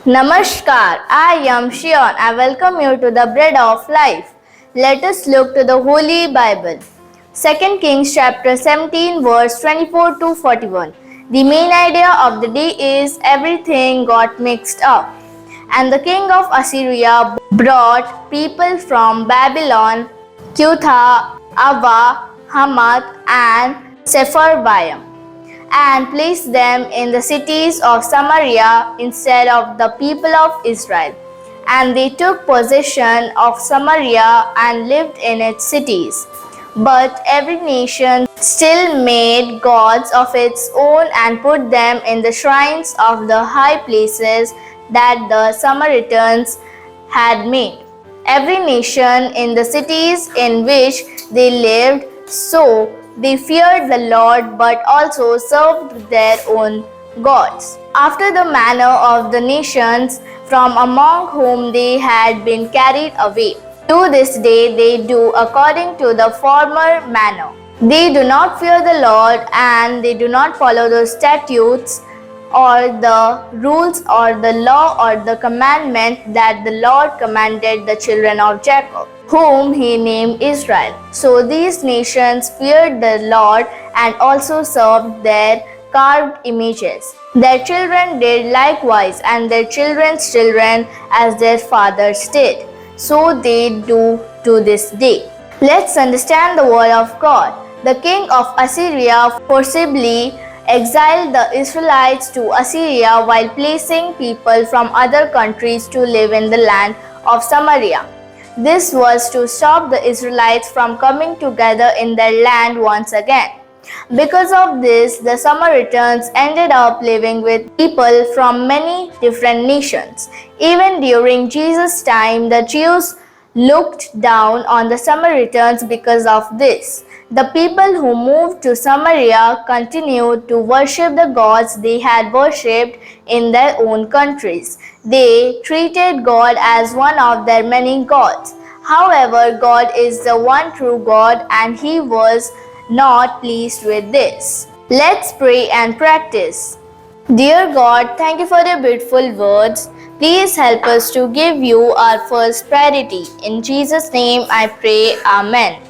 Namaskar, I am Shion. I welcome you to the Bread of Life. Let us look to the Holy Bible. 2 Kings chapter 17 verse 24 to 41. The main idea of the day is everything got mixed up. And the king of Assyria brought people from Babylon, Cutha, Ava, Hamath, and Sepharvaim, and placed them in the cities of Samaria instead of the people of Israel. And they took possession of Samaria and lived in its cities. But every nation still made gods of its own and put them in the shrines of the high places that the Samaritans had made. Every nation in the cities in which they lived, so they feared the Lord but also served their own gods, after the manner of the nations from among whom they had been carried away. To this day they do according to the former manner. They do not fear the Lord, and they do not follow the statutes or the rules or the law or the commandment that the Lord commanded the children of Jacob, whom he named Israel. So these nations feared the Lord and also served their carved images. Their children did likewise, and their children's children as their fathers did. So they do to this day. Let's understand the word of God. The king of Assyria forcibly exiled the Israelites to Assyria while placing people from other countries to live in the land of Samaria. This was to stop the Israelites from coming together in their land once again. Because of this, the Samaritans ended up living with people from many different nations. Even during Jesus' time, the Jews looked down on the Samaritans because of this. The people who moved to Samaria continued to worship the gods they had worshipped in their own countries. They treated God as one of their many gods. However, God is the one true God, and He was not pleased with this. Let's pray and practice. Dear God, thank you for your beautiful words. Please help us to give you our first priority. In Jesus' name I pray. Amen.